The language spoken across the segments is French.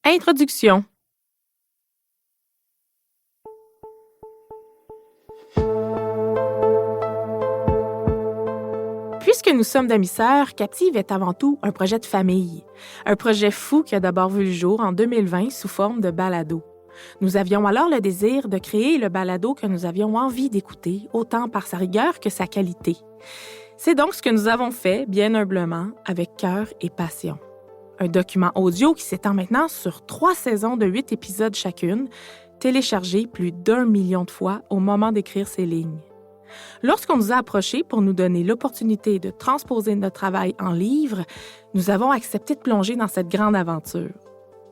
Introduction. Puisque nous sommes demi-sœurs, Captive est avant tout un projet de famille. Un projet fou qui a d'abord vu le jour en 2020 sous forme de balado. Nous avions alors le désir de créer le balado que nous avions envie d'écouter, autant par sa rigueur que sa qualité. C'est donc ce que nous avons fait, bien humblement, avec cœur et passion. Un document audio qui s'étend maintenant sur 3 saisons de 8 épisodes chacune, téléchargé plus d'1 million de fois au moment d'écrire ces lignes. Lorsqu'on nous a approchés pour nous donner l'opportunité de transposer notre travail en livre, nous avons accepté de plonger dans cette grande aventure.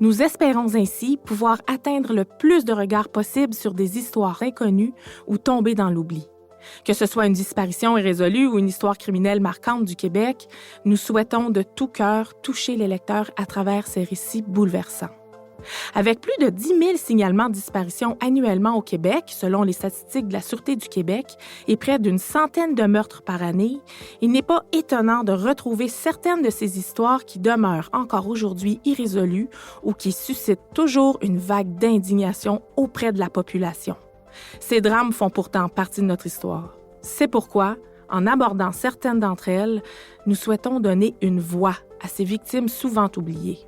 Nous espérons ainsi pouvoir atteindre le plus de regards possible sur des histoires inconnues ou tombées dans l'oubli. Que ce soit une disparition irrésolue ou une histoire criminelle marquante du Québec, nous souhaitons de tout cœur toucher les lecteurs à travers ces récits bouleversants. Avec plus de 10 000 signalements de disparition annuellement au Québec, selon les statistiques de la Sûreté du Québec, et près d'une centaine de meurtres par année, il n'est pas étonnant de retrouver certaines de ces histoires qui demeurent encore aujourd'hui irrésolues ou qui suscitent toujours une vague d'indignation auprès de la population. Ces drames font pourtant partie de notre histoire. C'est pourquoi, en abordant certaines d'entre elles, nous souhaitons donner une voix à ces victimes souvent oubliées.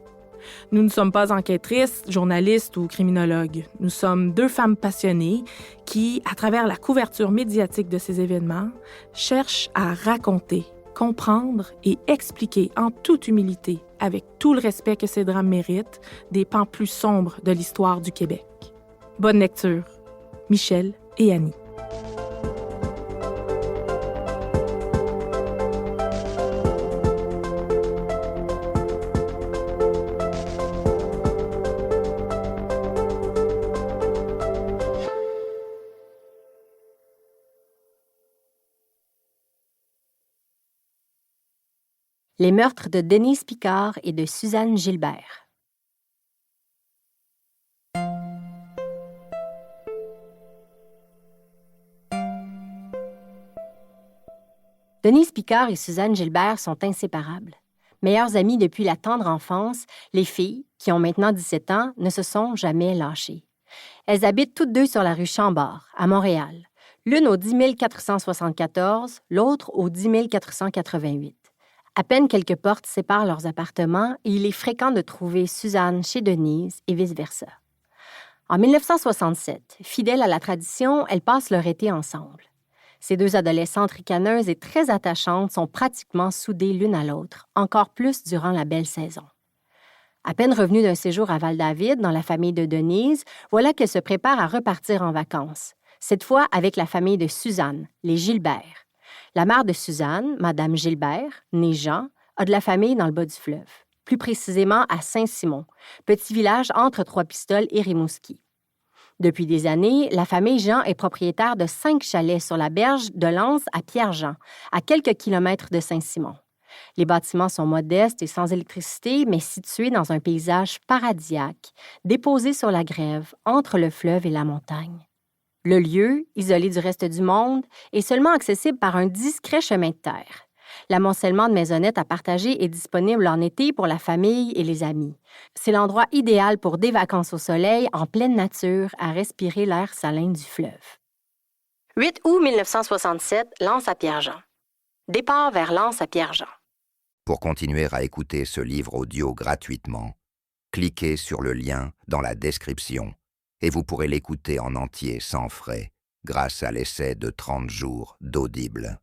Nous ne sommes pas enquêtrices, journalistes ou criminologues. Nous sommes 2 femmes passionnées qui, à travers la couverture médiatique de ces événements, cherchent à raconter, comprendre et expliquer en toute humilité, avec tout le respect que ces drames méritent, des pans plus sombres de l'histoire du Québec. Bonne lecture. Michel et Annie. Les meurtres de Denise Picard et de Suzanne Gilbert. Denise Picard et Suzanne Gilbert sont inséparables. Meilleures amies depuis la tendre enfance, les filles, qui ont maintenant 17 ans, ne se sont jamais lâchées. Elles habitent toutes 2 sur la rue Chambord, à Montréal. L'une au 10 474, l'autre au 10 488. À peine quelques portes séparent leurs appartements et il est fréquent de trouver Suzanne chez Denise et vice-versa. En 1967, fidèles à la tradition, elles passent leur été ensemble. Ces 2 adolescentes ricaneuses et très attachantes sont pratiquement soudées l'une à l'autre, encore plus durant la belle saison. À peine revenues d'un séjour à Val-David, dans la famille de Denise, voilà qu'elles se préparent à repartir en vacances, cette fois avec la famille de Suzanne, les Gilbert. La mère de Suzanne, Madame Gilbert, née Jean, a de la famille dans le bas du fleuve, plus précisément à Saint-Simon, petit village entre Trois-Pistoles et Rimouski. Depuis des années, la famille Jean est propriétaire de 5 chalets sur la berge de l'Anse à Pierre-Jean, à quelques kilomètres de Saint-Simon. Les bâtiments sont modestes et sans électricité, mais situés dans un paysage paradisiaque, déposé sur la grève, entre le fleuve et la montagne. Le lieu, isolé du reste du monde, est seulement accessible par un discret chemin de terre. L'amoncellement de maisonnettes à partager est disponible en été pour la famille et les amis. C'est l'endroit idéal pour des vacances au soleil, en pleine nature, à respirer l'air salin du fleuve. 8 août 1967, L'Anse à Pierre-Jean. Départ vers L'Anse à Pierre-Jean. Pour continuer à écouter ce livre audio gratuitement, cliquez sur le lien dans la description et vous pourrez l'écouter en entier sans frais grâce à l'essai de 30 jours d'Audible.